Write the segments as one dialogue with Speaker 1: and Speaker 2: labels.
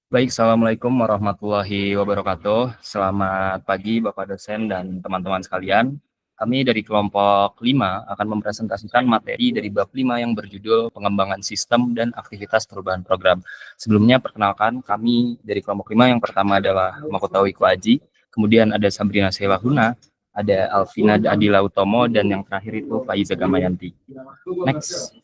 Speaker 1: Baik, Assalamualaikum warahmatullahi wabarakatuh. Selamat pagi Bapak dosen dan teman-teman sekalian. Kami dari kelompok 5 akan mempresentasikan materi dari bab 5 yang berjudul Pengembangan Sistem dan Aktivitas Perubahan Program. Sebelumnya perkenalkan kami dari kelompok 5 yang pertama adalah Makutawi Aji, kemudian ada Sabrina Selahuna, ada Alvina Adila Utomo, dan yang terakhir itu Faiza Gamayanti. Next.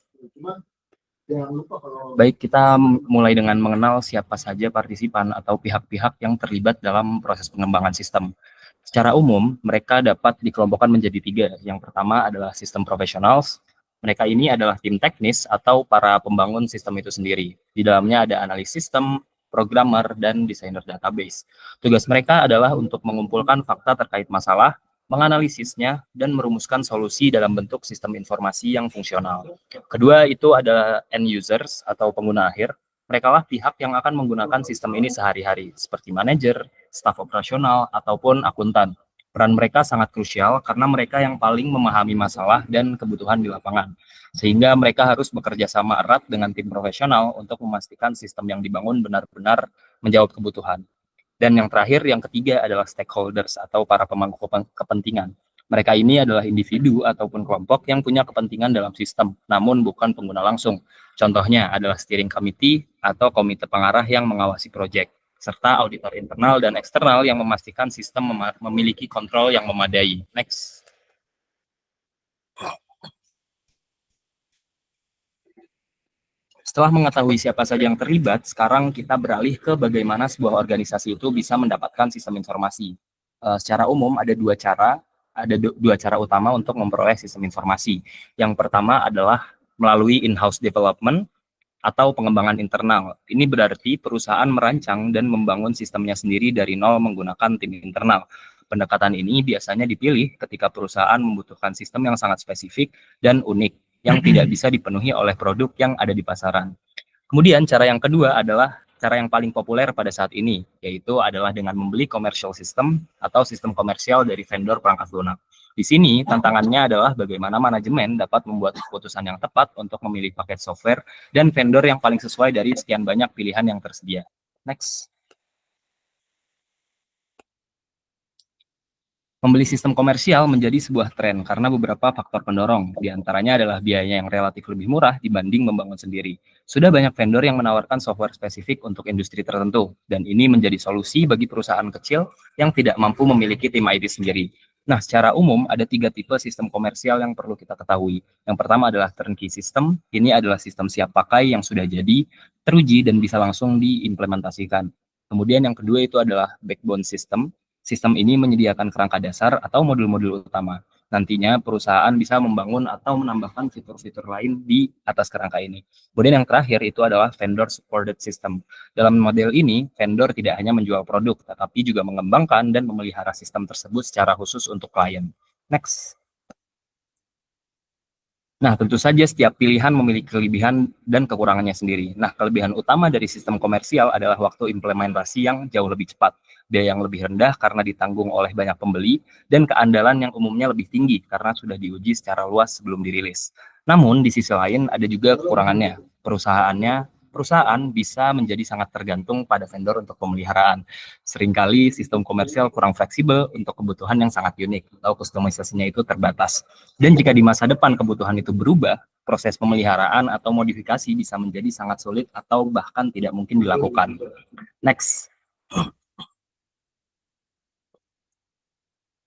Speaker 1: Baik, kita mulai dengan mengenal siapa saja partisipan atau pihak-pihak yang terlibat dalam proses pengembangan sistem. Secara umum, mereka dapat dikelompokkan menjadi tiga. Yang pertama adalah sistem professionals. Mereka ini adalah tim teknis atau para pembangun sistem itu sendiri. Di dalamnya ada analis sistem, programmer, dan desainer database. Tugas mereka adalah untuk mengumpulkan fakta terkait masalah, menganalisisnya, dan merumuskan solusi dalam bentuk sistem informasi yang fungsional. Kedua itu adalah end users atau pengguna akhir. Mereka lah pihak yang akan menggunakan sistem ini sehari-hari, seperti manajer, staf operasional, ataupun akuntan. Peran mereka sangat krusial karena mereka yang paling memahami masalah dan kebutuhan di lapangan. Sehingga mereka harus bekerja sama erat dengan tim profesional untuk memastikan sistem yang dibangun benar-benar menjawab kebutuhan. Dan yang terakhir, yang ketiga adalah stakeholders atau para pemangku kepentingan. Mereka ini adalah individu ataupun kelompok yang punya kepentingan dalam sistem, namun bukan pengguna langsung. Contohnya adalah steering committee atau komite pengarah yang mengawasi proyek, serta auditor internal dan eksternal yang memastikan sistem memiliki kontrol yang memadai. Next. Setelah mengetahui siapa saja yang terlibat, sekarang kita beralih ke bagaimana sebuah organisasi itu bisa mendapatkan sistem informasi. Secara umum ada dua cara utama untuk memperoleh sistem informasi. Yang pertama adalah melalui in-house development atau pengembangan internal. Ini berarti perusahaan merancang dan membangun sistemnya sendiri dari nol menggunakan tim internal. Pendekatan ini biasanya dipilih ketika perusahaan membutuhkan sistem yang sangat spesifik dan unik, yang tidak bisa dipenuhi oleh produk yang ada di pasaran. Kemudian cara yang kedua adalah cara yang paling populer pada saat ini, yaitu adalah dengan membeli commercial system atau sistem komersial dari vendor perangkat lunak. Di sini tantangannya adalah bagaimana manajemen dapat membuat keputusan yang tepat untuk memilih paket software dan vendor yang paling sesuai dari sekian banyak pilihan yang tersedia. Next. Membeli sistem komersial menjadi sebuah tren karena beberapa faktor pendorong. Di antaranya adalah biaya yang relatif lebih murah dibanding membangun sendiri. Sudah banyak vendor yang menawarkan software spesifik untuk industri tertentu, dan ini menjadi solusi bagi perusahaan kecil yang tidak mampu memiliki tim IT sendiri. Nah, secara umum ada tiga tipe sistem komersial yang perlu kita ketahui. Yang pertama adalah turnkey system. Ini adalah sistem siap pakai yang sudah jadi, teruji, dan bisa langsung diimplementasikan. Kemudian yang kedua itu adalah backbone system. Sistem ini menyediakan kerangka dasar atau modul-modul utama. Nantinya perusahaan bisa membangun atau menambahkan fitur-fitur lain di atas kerangka ini. Kemudian yang terakhir itu adalah vendor supported system. Dalam model ini, vendor tidak hanya menjual produk, tetapi juga mengembangkan dan memelihara sistem tersebut secara khusus untuk klien. Next. Nah, tentu saja setiap pilihan memiliki kelebihan dan kekurangannya sendiri. Nah, kelebihan utama dari sistem komersial adalah waktu implementasi yang jauh lebih cepat, biaya yang lebih rendah karena ditanggung oleh banyak pembeli, dan keandalan yang umumnya lebih tinggi karena sudah diuji secara luas sebelum dirilis. Namun, di sisi lain ada juga kekurangannya. Perusahaan bisa menjadi sangat tergantung pada vendor untuk pemeliharaan. Seringkali sistem komersial kurang fleksibel untuk kebutuhan yang sangat unik atau kustomisasinya itu terbatas. Dan jika di masa depan kebutuhan itu berubah, proses pemeliharaan atau modifikasi bisa menjadi sangat sulit atau bahkan tidak mungkin dilakukan. Next.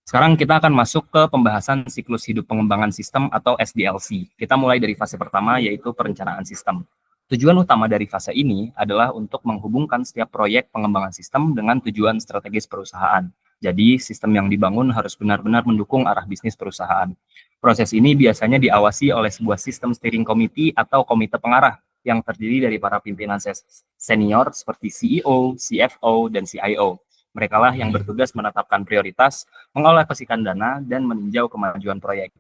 Speaker 1: Sekarang kita akan masuk ke pembahasan siklus hidup pengembangan sistem atau SDLC. Kita mulai dari fase pertama, yaitu perencanaan sistem. Tujuan utama dari fase ini adalah untuk menghubungkan setiap proyek pengembangan sistem dengan tujuan strategis perusahaan. Jadi, sistem yang dibangun harus benar-benar mendukung arah bisnis perusahaan. Proses ini biasanya diawasi oleh sebuah sistem steering committee atau komite pengarah yang terdiri dari para pimpinan senior seperti CEO, CFO, dan CIO. Mereka lah yang bertugas menetapkan prioritas, mengalokasikan dana, dan meninjau kemajuan proyek.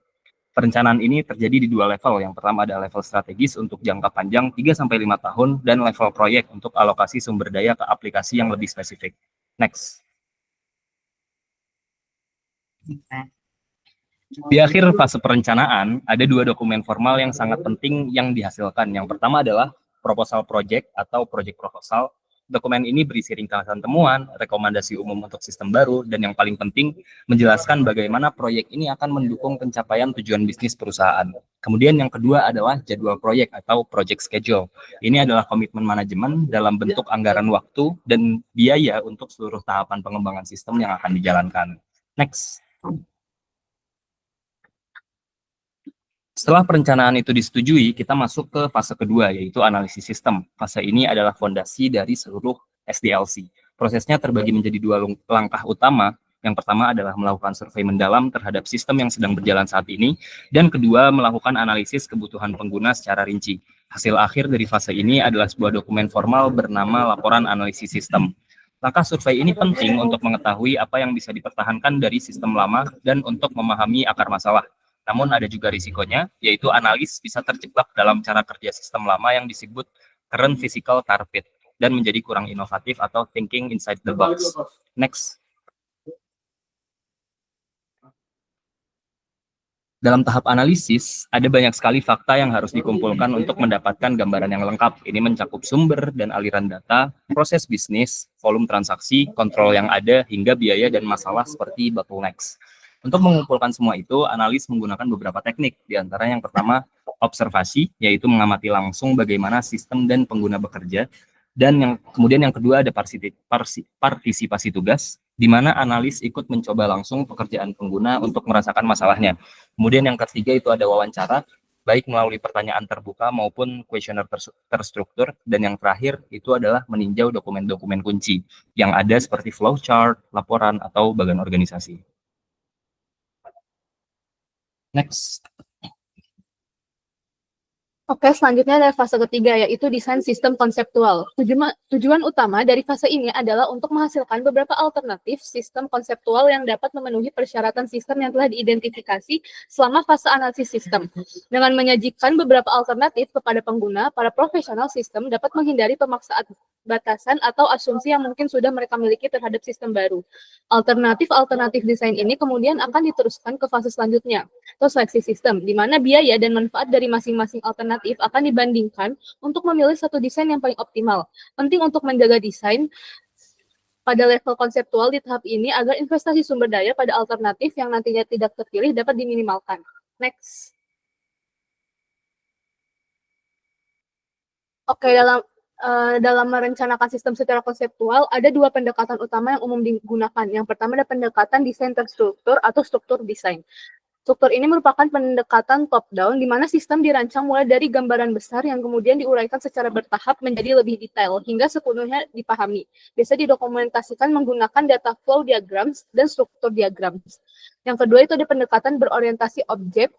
Speaker 1: Perencanaan ini terjadi di dua level. Yang pertama ada level strategis untuk jangka panjang 3-5 tahun, dan level proyek untuk alokasi sumber daya ke aplikasi yang lebih spesifik. Next. Di akhir fase perencanaan, ada dua dokumen formal yang sangat penting yang dihasilkan. Yang pertama adalah proposal project atau project proposal. Dokumen ini berisi ringkasan temuan, rekomendasi umum untuk sistem baru, dan yang paling penting menjelaskan bagaimana proyek ini akan mendukung pencapaian tujuan bisnis perusahaan. Kemudian yang kedua adalah jadwal proyek atau project schedule. Ini adalah komitmen manajemen dalam bentuk anggaran waktu dan biaya untuk seluruh tahapan pengembangan sistem yang akan dijalankan. Next. Setelah perencanaan itu disetujui, kita masuk ke fase kedua, yaitu analisis sistem. Fase ini adalah fondasi dari seluruh SDLC. Prosesnya terbagi menjadi dua langkah utama. Yang pertama adalah melakukan survei mendalam terhadap sistem yang sedang berjalan saat ini, dan kedua melakukan analisis kebutuhan pengguna secara rinci. Hasil akhir dari fase ini adalah sebuah dokumen formal bernama Laporan Analisis Sistem. Langkah survei ini penting untuk mengetahui apa yang bisa dipertahankan dari sistem lama dan untuk memahami akar masalah. Namun ada juga risikonya, yaitu analis bisa terjebak dalam cara kerja sistem lama yang disebut current physical carpet dan menjadi kurang inovatif atau thinking inside the box. Next. Dalam tahap analisis, ada banyak sekali fakta yang harus dikumpulkan untuk mendapatkan gambaran yang lengkap. Ini mencakup sumber dan aliran data, proses bisnis, volume transaksi, kontrol yang ada, hingga biaya dan masalah seperti bottlenecks. Untuk mengumpulkan semua itu, analis menggunakan beberapa teknik. Di antara yang pertama, observasi, yaitu mengamati langsung bagaimana sistem dan pengguna bekerja. Dan kemudian yang kedua ada partisipasi tugas, di mana analis ikut mencoba langsung pekerjaan pengguna untuk merasakan masalahnya. Kemudian yang ketiga itu ada wawancara, baik melalui pertanyaan terbuka maupun kuesioner terstruktur. Dan yang terakhir itu adalah meninjau dokumen-dokumen kunci yang ada seperti flowchart, laporan, atau bagian organisasi. Next.
Speaker 2: Oke, selanjutnya ada fase ketiga, yaitu desain sistem konseptual. Tujuan utama dari fase ini adalah untuk menghasilkan beberapa alternatif sistem konseptual yang dapat memenuhi persyaratan sistem yang telah diidentifikasi selama fase analisis sistem. Dengan menyajikan beberapa alternatif kepada pengguna, para profesional sistem dapat menghindari pemaksaan batasan atau asumsi yang mungkin sudah mereka miliki terhadap sistem baru. Alternatif desain ini kemudian akan diteruskan ke fase selanjutnya, atau seleksi sistem, di mana biaya dan manfaat dari masing-masing alternatif akan dibandingkan untuk memilih satu desain yang paling optimal. Penting untuk menjaga desain pada level konseptual di tahap ini agar investasi sumber daya pada alternatif yang nantinya tidak terpilih dapat diminimalkan. Next. Oke, dalam merencanakan sistem secara konseptual, ada dua pendekatan utama yang umum digunakan. Yang pertama ada pendekatan desain terstruktur atau struktur desain. Struktur ini merupakan pendekatan top-down, di mana sistem dirancang mulai dari gambaran besar yang kemudian diuraikan secara bertahap menjadi lebih detail, hingga sepenuhnya dipahami. Biasa didokumentasikan menggunakan data flow diagrams dan struktur diagrams. Yang kedua itu ada pendekatan berorientasi objek,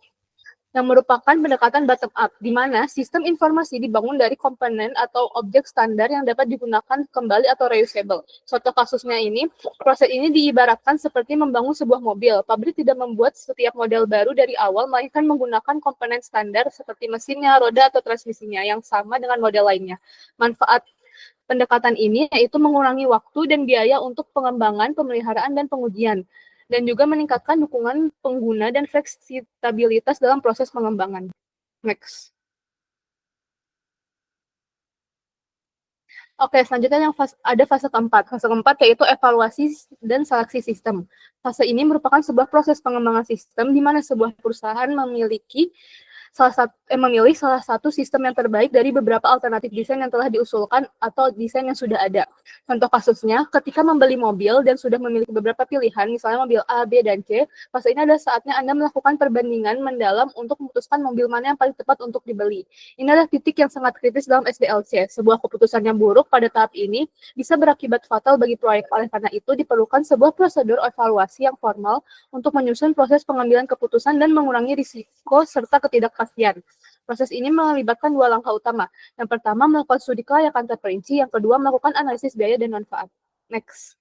Speaker 2: yang merupakan pendekatan bottom-up, di mana sistem informasi dibangun dari komponen atau objek standar yang dapat digunakan kembali atau reusable. Contoh kasusnya ini, proses ini diibaratkan seperti membangun sebuah mobil. Pabrik tidak membuat setiap model baru dari awal, melainkan menggunakan komponen standar seperti mesinnya, roda, atau transmisinya yang sama dengan model lainnya. Manfaat pendekatan ini yaitu mengurangi waktu dan biaya untuk pengembangan, pemeliharaan, dan pengujian, dan juga meningkatkan dukungan pengguna dan fleksibilitas dalam proses pengembangan. Next. Oke, selanjutnya ada fase keempat. Fase keempat yaitu evaluasi dan seleksi sistem. Fase ini merupakan sebuah proses pengembangan sistem di mana sebuah perusahaan memilih salah satu sistem yang terbaik dari beberapa alternatif desain yang telah diusulkan atau desain yang sudah ada. Contoh kasusnya, ketika membeli mobil dan sudah memiliki beberapa pilihan, misalnya mobil A, B, dan C, fase ini adalah saatnya Anda melakukan perbandingan mendalam untuk memutuskan mobil mana yang paling tepat untuk dibeli. Ini adalah titik yang sangat kritis dalam SDLC. Sebuah keputusan yang buruk pada tahap ini bisa berakibat fatal bagi proyek. Oleh karena itu, diperlukan sebuah prosedur evaluasi yang formal untuk menyusun proses pengambilan keputusan dan mengurangi risiko serta ketidakpastian. Proses ini melibatkan dua langkah utama. Yang pertama, melakukan studi kelayakan terperinci. Yang kedua, melakukan analisis biaya dan manfaat. Next.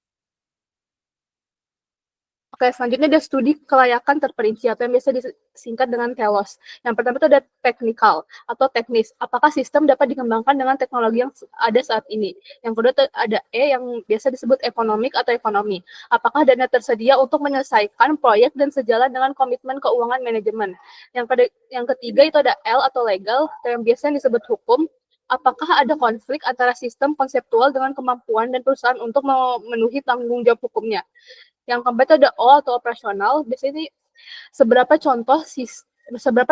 Speaker 2: Oke, selanjutnya ada studi kelayakan terperinci atau yang biasa disingkat dengan TELOS. Yang pertama itu ada technical atau teknis. Apakah sistem dapat dikembangkan dengan teknologi yang ada saat ini? Yang kedua ada E yang biasa disebut ekonomik atau ekonomi. Apakah dana tersedia untuk menyelesaikan proyek dan sejalan dengan komitmen keuangan manajemen? Yang ketiga itu ada L atau legal, atau yang biasa disebut hukum. apakah ada konflik antara sistem konseptual dengan kemampuan dan perusahaan untuk memenuhi tanggung jawab hukumnya. Yang keempat ada O atau operasional. Biasanya ini seberapa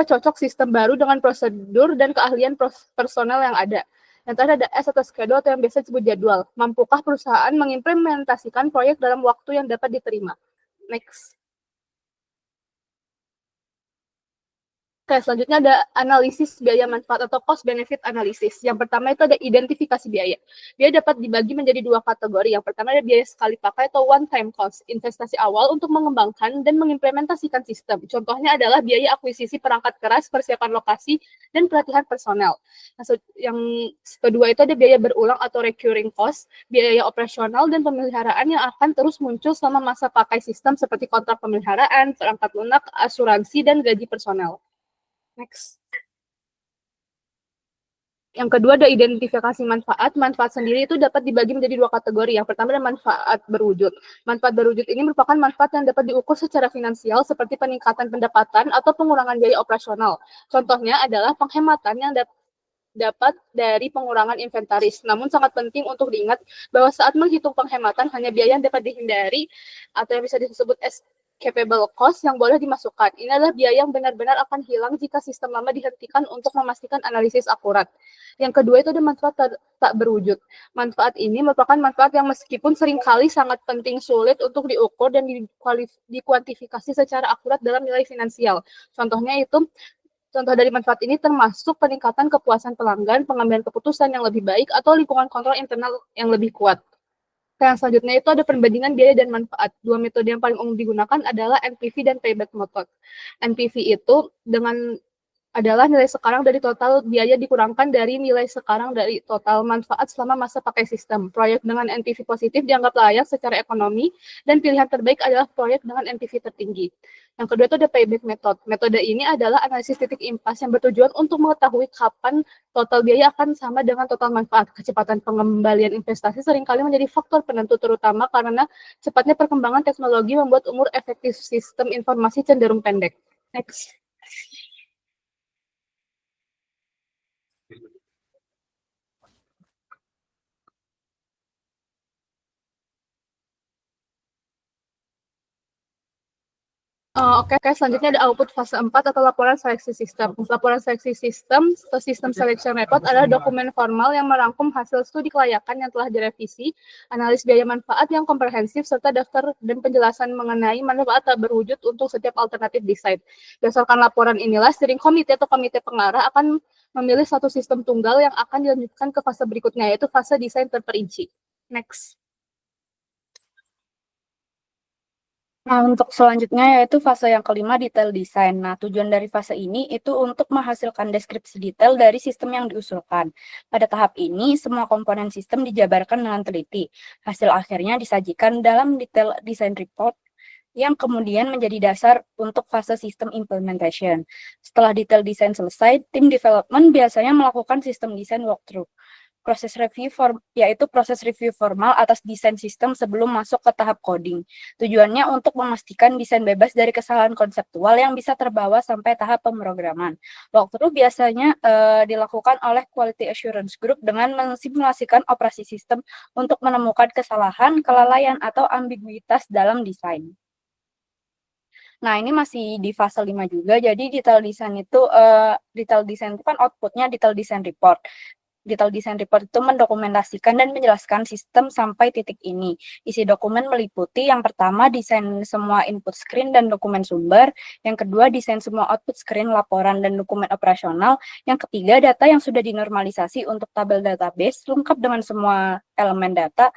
Speaker 2: cocok sistem baru dengan prosedur dan keahlian personel yang ada. Yang terakhir ada S atau schedule atau yang biasa disebut jadwal. Mampukah perusahaan mengimplementasikan proyek dalam waktu yang dapat diterima? Next. Oke, selanjutnya ada analisis biaya manfaat atau cost benefit analysis. Yang pertama itu ada identifikasi biaya. Biaya dapat dibagi menjadi dua kategori. Yang pertama ada biaya sekali pakai atau one time cost, investasi awal untuk mengembangkan dan mengimplementasikan sistem. Contohnya adalah biaya akuisisi perangkat keras, persiapan lokasi, dan pelatihan personel. Yang kedua itu ada biaya berulang atau recurring cost, biaya operasional dan pemeliharaan yang akan terus muncul selama masa pakai sistem seperti kontrak pemeliharaan, perangkat lunak, asuransi, dan gaji personel. Next. Yang kedua ada identifikasi manfaat. Manfaat sendiri itu dapat dibagi menjadi dua kategori. Yang pertama ada manfaat berwujud. Manfaat berwujud ini merupakan manfaat yang dapat diukur secara finansial seperti peningkatan pendapatan atau pengurangan biaya operasional. Contohnya adalah penghematan yang dapat dari pengurangan inventaris. Namun sangat penting untuk diingat bahwa saat menghitung penghematan hanya biaya yang dapat dihindari atau yang bisa disebut capable cost yang boleh dimasukkan. Ini adalah biaya yang benar-benar akan hilang jika sistem lama dihentikan untuk memastikan analisis akurat. Yang kedua itu ada manfaat tak berwujud. Manfaat ini merupakan manfaat yang meskipun seringkali sangat penting sulit untuk diukur dan dikuantifikasi secara akurat dalam nilai finansial. Contoh dari manfaat ini termasuk peningkatan kepuasan pelanggan, pengambilan keputusan yang lebih baik, atau lingkungan kontrol internal yang lebih kuat. Yang selanjutnya itu ada perbandingan biaya dan manfaat. Dua metode yang paling umum digunakan adalah NPV dan payback method. NPV itu adalah nilai sekarang dari total biaya dikurangkan dari nilai sekarang dari total manfaat selama masa pakai sistem. Proyek dengan NPV positif dianggap layak secara ekonomi, dan pilihan terbaik adalah proyek dengan NPV tertinggi. Yang kedua itu ada payback method. Metode ini adalah analisis titik impas yang bertujuan untuk mengetahui kapan total biaya akan sama dengan total manfaat. Kecepatan pengembalian investasi seringkali menjadi faktor penentu, terutama karena cepatnya perkembangan teknologi membuat umur efektif sistem informasi cenderung pendek. Next. Oke, selanjutnya ada output fase 4 atau laporan seleksi sistem. Laporan seleksi sistem atau sistem selection report adalah dokumen formal yang merangkum hasil studi kelayakan yang telah direvisi, analis biaya manfaat yang komprehensif, serta daftar dan penjelasan mengenai manfaat tak berwujud untuk setiap alternatif desain. Berdasarkan laporan inilah, steering komite atau komite pengarah akan memilih satu sistem tunggal yang akan dilanjutkan ke fase berikutnya, yaitu fase desain terperinci. Next.
Speaker 3: Nah, untuk selanjutnya yaitu fase yang kelima, detail desain. Nah, tujuan dari fase ini itu untuk menghasilkan deskripsi detail dari sistem yang diusulkan. Pada tahap ini, semua komponen sistem dijabarkan dengan teliti. Hasil akhirnya disajikan dalam detail design report yang kemudian menjadi dasar untuk fase sistem implementation. Setelah detail desain selesai, tim development biasanya melakukan sistem desain walkthrough. Proses review formal atas desain sistem sebelum masuk ke tahap coding. Tujuannya untuk memastikan desain bebas dari kesalahan konseptual yang bisa terbawa sampai tahap pemrograman. Walkthrough biasanya dilakukan oleh Quality Assurance Group dengan mensimulasikan operasi sistem untuk menemukan kesalahan, kelalaian, atau ambiguitas dalam desain. Nah, ini masih di fase 5 juga. Jadi detail desain itu kan outputnya detail design report. Detail design report itu mendokumentasikan dan menjelaskan sistem sampai titik ini. Isi dokumen meliputi yang pertama desain semua input screen dan dokumen sumber, yang kedua desain semua output screen, laporan, dan dokumen operasional, yang ketiga data yang sudah dinormalisasi untuk tabel database lengkap dengan semua elemen data,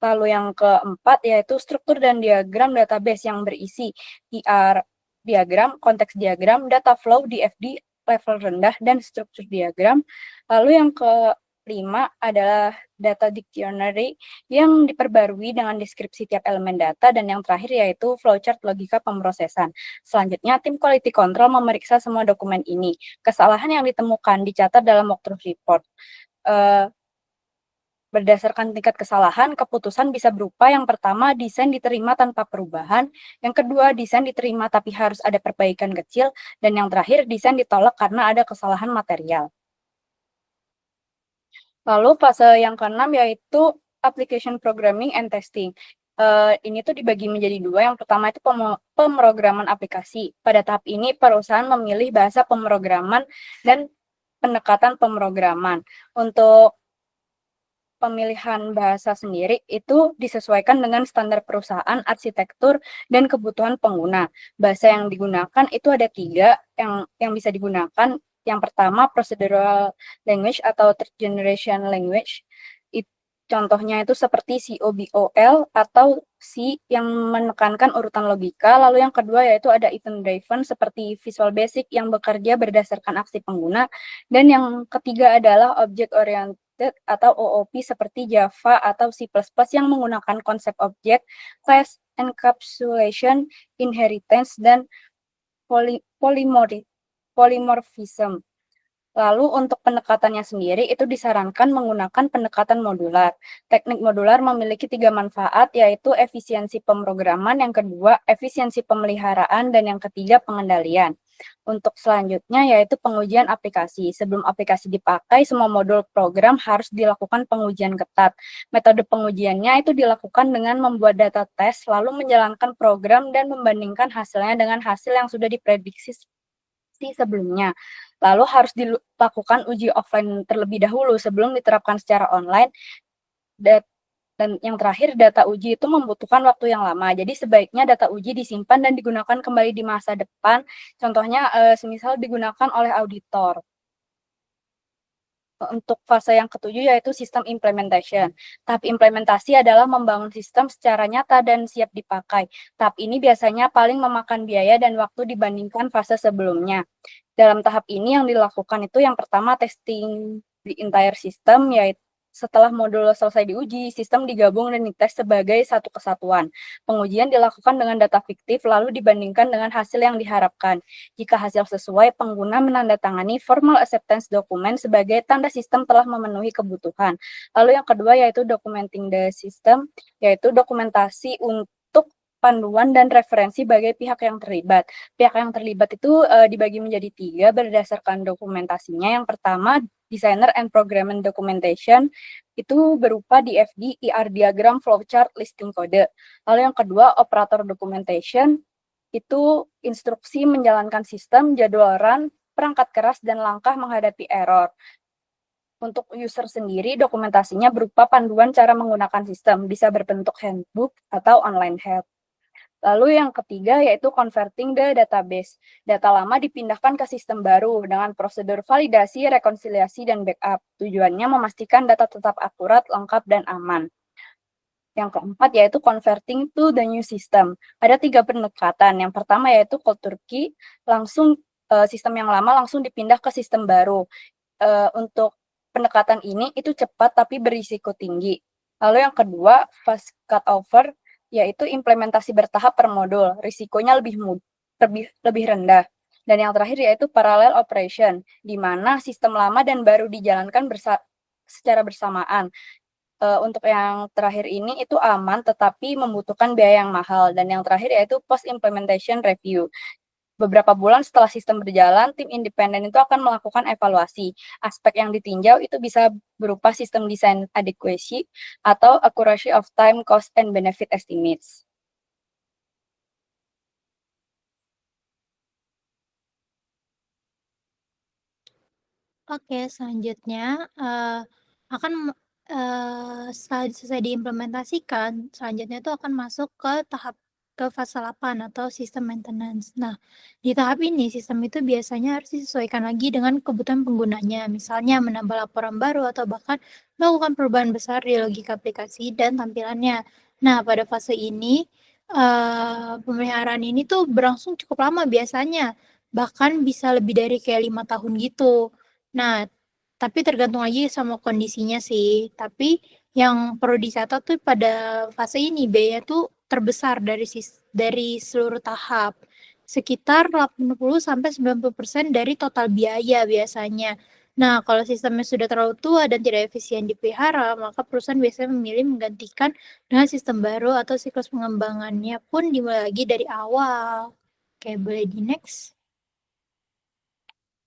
Speaker 3: lalu yang keempat yaitu struktur dan diagram database yang berisi IR diagram, konteks diagram, data flow, DFD, level rendah, dan struktur diagram. Lalu yang kelima adalah data dictionary yang diperbarui dengan deskripsi tiap elemen data, dan yang terakhir yaitu flowchart logika pemrosesan. Selanjutnya, tim quality control memeriksa semua dokumen ini. Kesalahan yang ditemukan dicatat dalam walkthrough report. Berdasarkan tingkat kesalahan, keputusan bisa berupa yang pertama, desain diterima tanpa perubahan, yang kedua, desain diterima tapi harus ada perbaikan kecil, dan yang terakhir, desain ditolak karena ada kesalahan material. Lalu fase yang keenam yaitu application programming and testing. Ini tuh dibagi menjadi dua. Yang pertama itu pemrograman aplikasi. Pada tahap ini perusahaan memilih bahasa pemrograman dan pendekatan pemrograman. Untuk pemilihan bahasa sendiri itu disesuaikan dengan standar perusahaan, arsitektur, dan kebutuhan pengguna. Bahasa yang digunakan itu ada 3 yang bisa digunakan. Yang pertama procedural language atau third generation language. Contohnya itu seperti COBOL atau C yang menekankan urutan logika. Lalu yang kedua yaitu ada event driven seperti Visual Basic yang bekerja berdasarkan aksi pengguna. Dan yang ketiga adalah object oriented atau OOP seperti Java atau C++ yang menggunakan konsep objek, class, encapsulation, inheritance, dan polymorphism. Lalu untuk pendekatannya sendiri itu disarankan menggunakan pendekatan modular. Teknik modular memiliki 3 manfaat yaitu efisiensi pemrograman, yang kedua efisiensi pemeliharaan, dan yang ketiga pengendalian. Untuk selanjutnya yaitu pengujian aplikasi. Sebelum aplikasi dipakai, semua modul program harus dilakukan pengujian ketat. Metode pengujiannya itu dilakukan dengan membuat data tes, lalu menjalankan program dan membandingkan hasilnya dengan hasil yang sudah diprediksi sebelumnya. Lalu harus dilakukan uji offline terlebih dahulu sebelum diterapkan secara online. Dan yang terakhir, data uji itu membutuhkan waktu yang lama. Jadi sebaiknya data uji disimpan dan digunakan kembali di masa depan. Contohnya semisal digunakan oleh auditor. Untuk fase yang ketujuh yaitu sistem implementation. Tahap implementasi adalah membangun sistem secara nyata dan siap dipakai. Tahap ini biasanya paling memakan biaya dan waktu dibandingkan fase sebelumnya. Dalam tahap ini yang dilakukan itu yang pertama testing the entire system, yaitu setelah modul selesai diuji, sistem digabung dan dites sebagai satu kesatuan. Pengujian dilakukan dengan data fiktif lalu dibandingkan dengan hasil yang diharapkan. Jika hasil sesuai, pengguna menandatangani formal acceptance document sebagai tanda sistem telah memenuhi kebutuhan. Lalu yang kedua yaitu documenting the system, yaitu dokumentasi untuk panduan dan referensi bagi pihak yang terlibat. Pihak yang terlibat itu dibagi menjadi 3 berdasarkan dokumentasinya. Yang pertama, designer and programming documentation, itu berupa DFD, IR diagram, flowchart, listing kode. Lalu yang kedua, operator documentation, itu instruksi menjalankan sistem, jadwal run, perangkat keras, dan langkah menghadapi error. Untuk user sendiri, dokumentasinya berupa panduan cara menggunakan sistem, bisa berbentuk handbook atau online help. Lalu yang ketiga yaitu converting the database. Data lama dipindahkan ke sistem baru dengan prosedur validasi, rekonsiliasi, dan backup. Tujuannya memastikan data tetap akurat, lengkap, dan aman. Yang keempat yaitu converting to the new system. Ada 3 pendekatan. Yang pertama yaitu cold turkey, langsung sistem yang lama langsung dipindah ke sistem baru. Untuk pendekatan ini itu cepat tapi berisiko tinggi. Lalu yang kedua, fast cut over, yaitu implementasi bertahap per modul, risikonya lebih rendah. Dan yang terakhir yaitu parallel operation, di mana sistem lama dan baru dijalankan secara bersamaan. Untuk yang terakhir ini itu aman tetapi membutuhkan biaya yang mahal. Dan yang terakhir yaitu post implementation review. Beberapa bulan setelah sistem berjalan, tim independen itu akan melakukan evaluasi. Aspek yang ditinjau itu bisa berupa sistem design adequacy atau accuracy of time, cost, and benefit estimates.
Speaker 4: Oke, selanjutnya akan setelah selesai diimplementasikan, selanjutnya itu akan masuk ke fase 8 atau sistem maintenance. Nah, di tahap ini sistem itu biasanya harus disesuaikan lagi dengan kebutuhan penggunanya, misalnya menambah laporan baru atau bahkan melakukan perubahan besar di logika aplikasi dan tampilannya. Nah, pada fase ini pemeliharaan ini tuh berlangsung cukup lama biasanya, bahkan bisa lebih dari kayak 5 tahun gitu. Nah, tapi tergantung lagi sama kondisinya sih. Tapi yang perlu dicatat tuh pada fase ini biaya tuh terbesar dari seluruh tahap. Sekitar 80-90% dari total biaya biasanya. Nah, kalau sistemnya sudah terlalu tua dan tidak efisien dipelihara, maka perusahaan biasanya memilih menggantikan dengan sistem baru atau siklus pengembangannya pun dimulai lagi dari awal. Oke, boleh di next.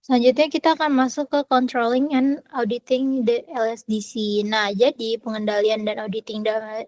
Speaker 4: Selanjutnya kita akan masuk ke controlling and auditing the LSDC. Nah, jadi pengendalian dan auditing dalam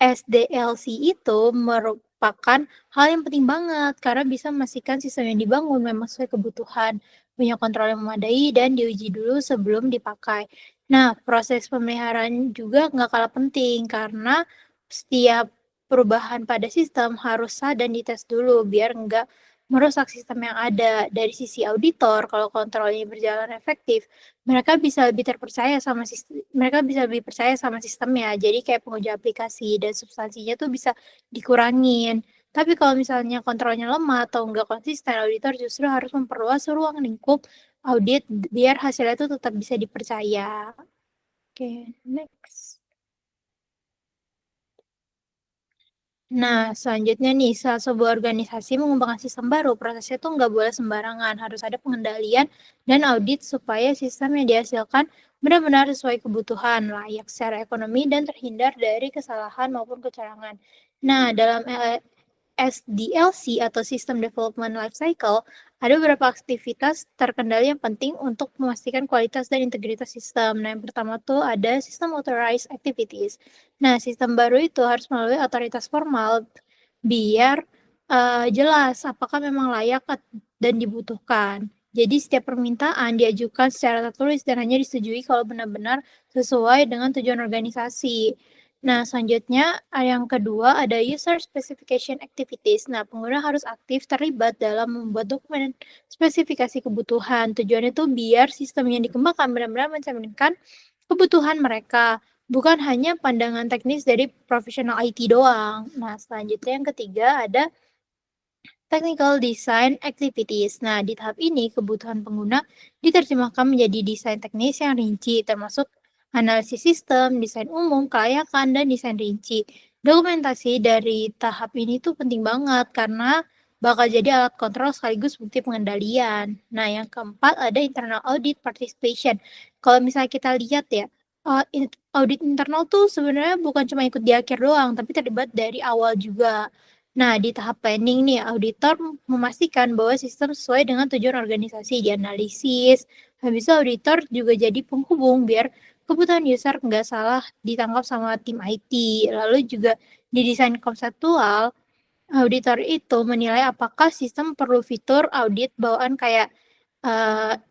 Speaker 4: SDLC itu merupakan hal yang penting banget karena bisa memastikan sistem yang dibangun memang sesuai kebutuhan, punya kontrol yang memadai, dan diuji dulu sebelum dipakai. Nah, proses pemeliharaan juga nggak kalah penting karena setiap perubahan pada sistem harus sah dan dites dulu biar nggak merusak sistem yang ada. Dari sisi auditor, kalau kontrolnya berjalan efektif, mereka bisa lebih percaya sama sistemnya. Jadi kayak penguji aplikasi dan substansinya tuh bisa dikurangin. Tapi kalau misalnya kontrolnya lemah atau nggak konsisten, auditor justru harus memperluas ruang lingkup audit biar hasilnya tuh tetap bisa dipercaya. Oke, next. Nah, selanjutnya nih, saat sebuah organisasi mengembangkan sistem baru, prosesnya tuh nggak boleh sembarangan, harus ada pengendalian dan audit supaya sistem yang dihasilkan benar-benar sesuai kebutuhan, layak secara ekonomi, dan terhindar dari kesalahan maupun kecurangan. Nah, dalam SDLC atau System Development Lifecycle, ada beberapa aktivitas terkendali yang penting untuk memastikan kualitas dan integritas sistem. Nah, yang pertama tuh ada System Authorized Activities. Nah, sistem baru itu harus melalui otoritas formal biar jelas apakah memang layak dan dibutuhkan. Jadi setiap permintaan diajukan secara tertulis dan hanya disetujui kalau benar-benar sesuai dengan tujuan organisasi. Nah, selanjutnya yang kedua ada User Specification Activities. Nah, pengguna harus aktif terlibat dalam membuat dokumen spesifikasi kebutuhan. Tujuannya itu biar sistem yang dikembangkan benar-benar mencerminkan kebutuhan mereka, bukan hanya pandangan teknis dari profesional IT doang. Nah, selanjutnya yang ketiga ada Technical Design Activities. Nah, di tahap ini kebutuhan pengguna diterjemahkan menjadi desain teknis yang rinci, termasuk analisis sistem, desain umum, kelayakan, dan desain rinci. Dokumentasi dari tahap ini tuh penting banget karena bakal jadi alat kontrol sekaligus bukti pengendalian. Nah, yang keempat ada internal audit participation. Kalau misalnya kita lihat ya, audit internal tuh sebenarnya bukan cuma ikut di akhir doang, tapi terlibat dari awal juga. Nah, di tahap planning nih, auditor memastikan bahwa sistem sesuai dengan tujuan organisasi, dianalisis. Habis itu auditor juga jadi penghubung biar kebutuhan user nggak salah ditangkap sama tim IT. Lalu juga di desain konseptual, auditor itu menilai apakah sistem perlu fitur audit bawaan kayak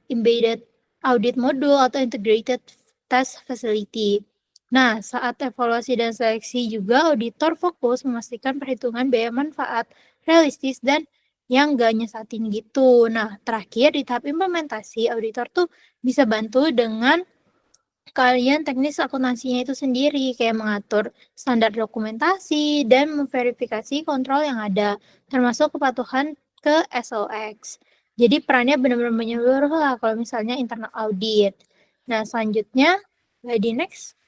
Speaker 4: embedded audit module atau integrated test facility. Nah, saat evaluasi dan seleksi juga auditor fokus memastikan perhitungan biaya manfaat realistis dan yang gak nyesatin gitu. Nah, terakhir di tahap implementasi, auditor tuh bisa bantu dengan kalian teknis akuntansinya itu sendiri, kayak mengatur standar dokumentasi dan memverifikasi kontrol yang ada, termasuk kepatuhan ke SOX. Jadi perannya benar-benar menyeluruh lah kalau misalnya internal audit. Nah, selanjutnya, di next.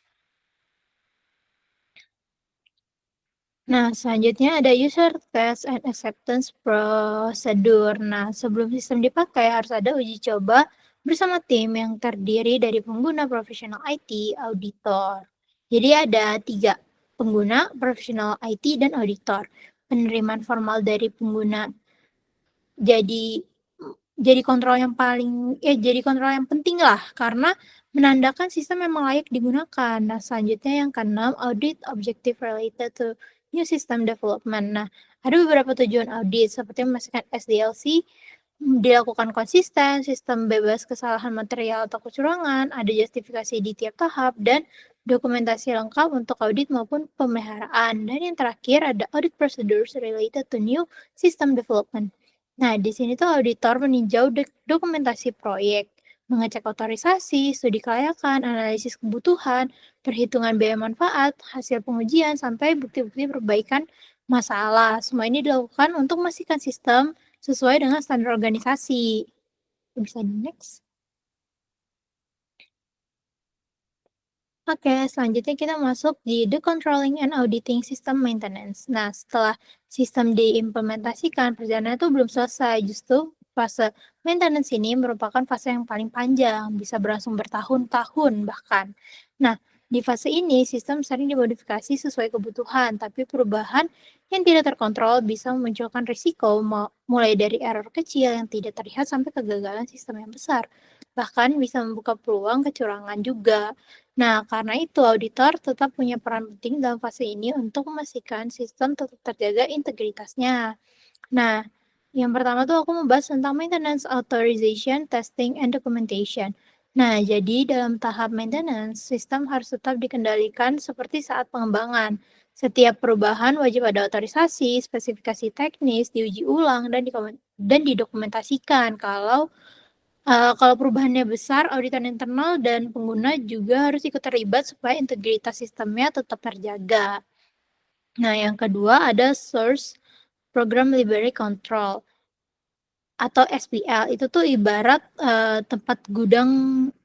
Speaker 4: Nah, selanjutnya ada user test and acceptance procedure. Nah, sebelum sistem dipakai harus ada uji coba bersama tim yang terdiri dari pengguna, profesional IT, auditor. Jadi ada 3, pengguna, profesional IT, dan auditor. Penerimaan formal dari pengguna jadi kontrol yang penting lah karena menandakan sistem memang layak digunakan. Nah, selanjutnya yang keenam, audit objective related to new system development. Nah, ada beberapa tujuan audit seperti memastikan SDLC dilakukan konsisten, sistem bebas kesalahan material atau kecurangan, ada justifikasi di tiap tahap, dan dokumentasi lengkap untuk audit maupun pemeliharaan. Dan yang terakhir ada audit procedures related to new system development. Nah, di sini tuh auditor meninjau dokumentasi proyek, mengecek otorisasi, studi kelayakan, analisis kebutuhan, perhitungan biaya manfaat, hasil pengujian, sampai bukti-bukti perbaikan masalah. Semua ini dilakukan untuk memastikan sistem sesuai dengan standar organisasi. Bisa di next. Oke, selanjutnya kita masuk di The Controlling and Auditing System Maintenance. Nah, setelah sistem diimplementasikan, perjalanan itu belum selesai. Justru fase maintenance ini merupakan fase yang paling panjang, bisa berlangsung bertahun-tahun bahkan. Nah, Di fase ini, sistem sering dimodifikasi sesuai kebutuhan, tapi perubahan yang tidak terkontrol bisa memunculkan risiko, mulai dari error kecil yang tidak terlihat sampai kegagalan sistem yang besar. Bahkan bisa membuka peluang kecurangan juga. Nah, karena itu auditor tetap punya peran penting dalam fase ini untuk memastikan sistem tetap terjaga integritasnya. Nah, yang pertama tuh aku membahas tentang maintenance authorization, testing, and documentation. Nah, jadi dalam tahap maintenance, sistem harus tetap dikendalikan seperti saat pengembangan. Setiap perubahan wajib ada otorisasi, spesifikasi teknis, diuji ulang, dan didokumentasikan. Kalau perubahannya besar, auditor internal dan pengguna juga harus ikut terlibat supaya integritas sistemnya tetap terjaga. Nah, yang kedua ada Source Program Library Control atau SPL. Itu tuh ibarat tempat gudang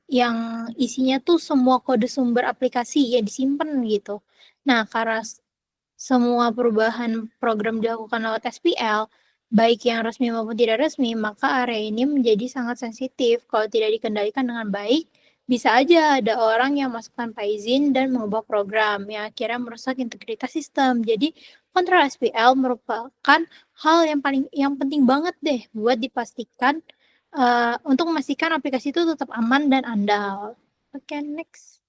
Speaker 4: yang isinya tuh semua kode sumber aplikasi yang disimpan gitu. Nah, karena semua perubahan program dilakukan lewat SPL, baik yang resmi maupun tidak resmi, maka area ini menjadi sangat sensitif. Kalau tidak dikendalikan dengan baik, bisa aja ada orang yang masuk tanpa izin dan mengubah program yang akhirnya merusak integritas sistem. Jadi, kontrol SPL merupakan hal yang penting banget deh buat dipastikan untuk memastikan aplikasi itu tetap aman dan andal. Oke, next.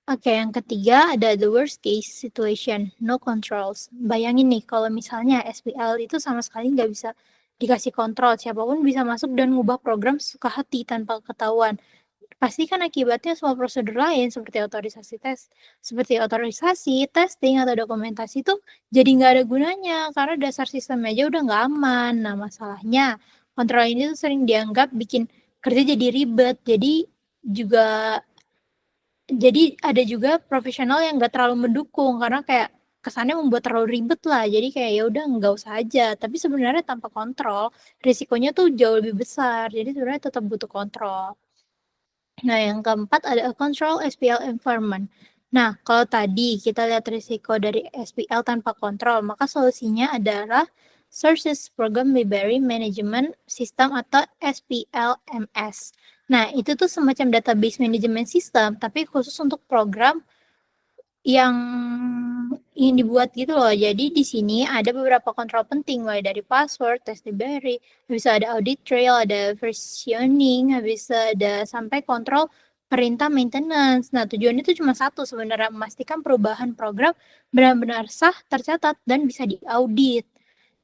Speaker 4: Oke, yang ketiga ada the worst case situation, no controls. Bayangin nih, kalau misalnya SPL itu sama sekali nggak bisa dikasih kontrol, siapapun bisa masuk dan ngubah program suka hati tanpa ketahuan. Pasti kan akibatnya semua prosedur lain seperti otorisasi, testing, atau dokumentasi itu jadi nggak ada gunanya karena dasar sistemnya aja udah nggak aman. Nah, masalahnya kontrol ini tuh sering dianggap bikin kerja jadi ribet, juga ada juga profesional yang nggak terlalu mendukung karena kayak kesannya membuat terlalu ribet lah. Jadi kayak ya udah nggak usah aja. Tapi sebenarnya tanpa kontrol risikonya tuh jauh lebih besar. Jadi sebenarnya tetap butuh kontrol. Nah, yang keempat ada control SPL environment. Nah, kalau tadi kita lihat risiko dari SPL tanpa kontrol, maka solusinya adalah Sources Program Library Management System atau SPLMS. Nah, itu tuh semacam database management system, tapi khusus untuk program yang ingin dibuat gitu loh. Jadi di sini ada beberapa kontrol penting, mulai dari password, test library, bisa ada audit trail, ada versioning, bisa ada sampai kontrol perintah maintenance. Nah, tujuannya itu cuma satu sebenarnya, memastikan perubahan program benar-benar sah, tercatat, dan bisa diaudit.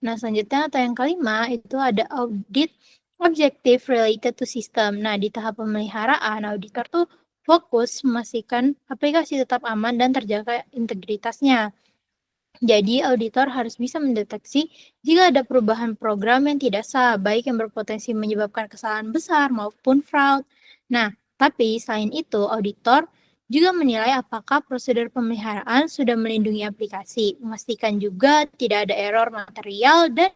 Speaker 4: Nah, selanjutnya atau yang kelima itu ada audit objective related to system. Nah, di tahap pemeliharaan, auditor tuh fokus memastikan aplikasi tetap aman dan terjaga integritasnya. Jadi, auditor harus bisa mendeteksi jika ada perubahan program yang tidak sah, baik yang berpotensi menyebabkan kesalahan besar maupun fraud. Nah, tapi selain itu, auditor juga menilai apakah prosedur pemeliharaan sudah melindungi aplikasi, memastikan juga tidak ada error material dan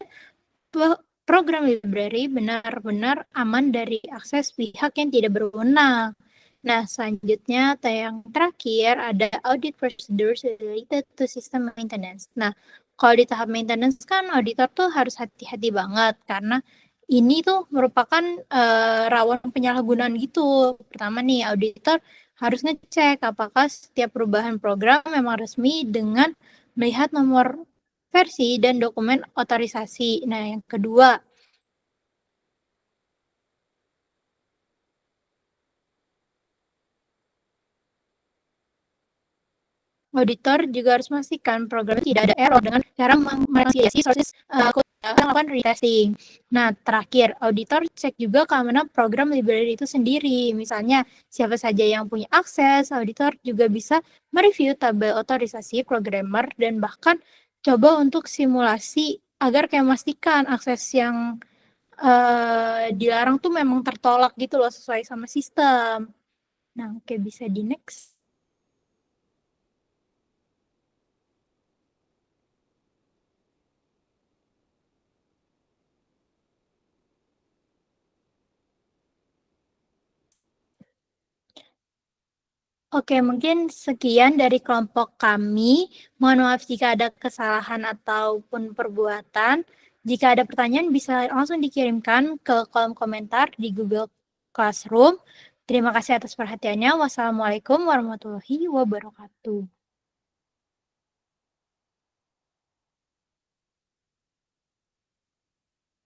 Speaker 4: program library benar-benar aman dari akses pihak yang tidak berwenang. Nah, selanjutnya atau yang terakhir ada audit procedures related to system maintenance. Nah, kalau di tahap maintenance kan auditor tuh harus hati-hati banget karena ini tuh merupakan rawan penyalahgunaan gitu. Pertama nih, auditor harus ngecek apakah setiap perubahan program memang resmi dengan melihat nomor versi dan dokumen otorisasi. Nah, yang kedua, auditor juga harus memastikan program tidak ada error dengan cara merekonsiliasi sources code dan melakukan retesting. Nah, terakhir, auditor cek juga keamanan program library itu sendiri. Misalnya, siapa saja yang punya akses, auditor juga bisa mereview tabel otorisasi programmer dan bahkan coba untuk simulasi agar kayak memastikan akses yang dilarang tuh memang tertolak gitu loh sesuai sama sistem. Nah, oke, bisa di next. Oke, mungkin sekian dari kelompok kami. Mohon maaf jika ada kesalahan ataupun perbuatan. Jika ada pertanyaan bisa langsung dikirimkan ke kolom komentar di Google Classroom. Terima kasih atas perhatiannya. Wassalamualaikum warahmatullahi wabarakatuh.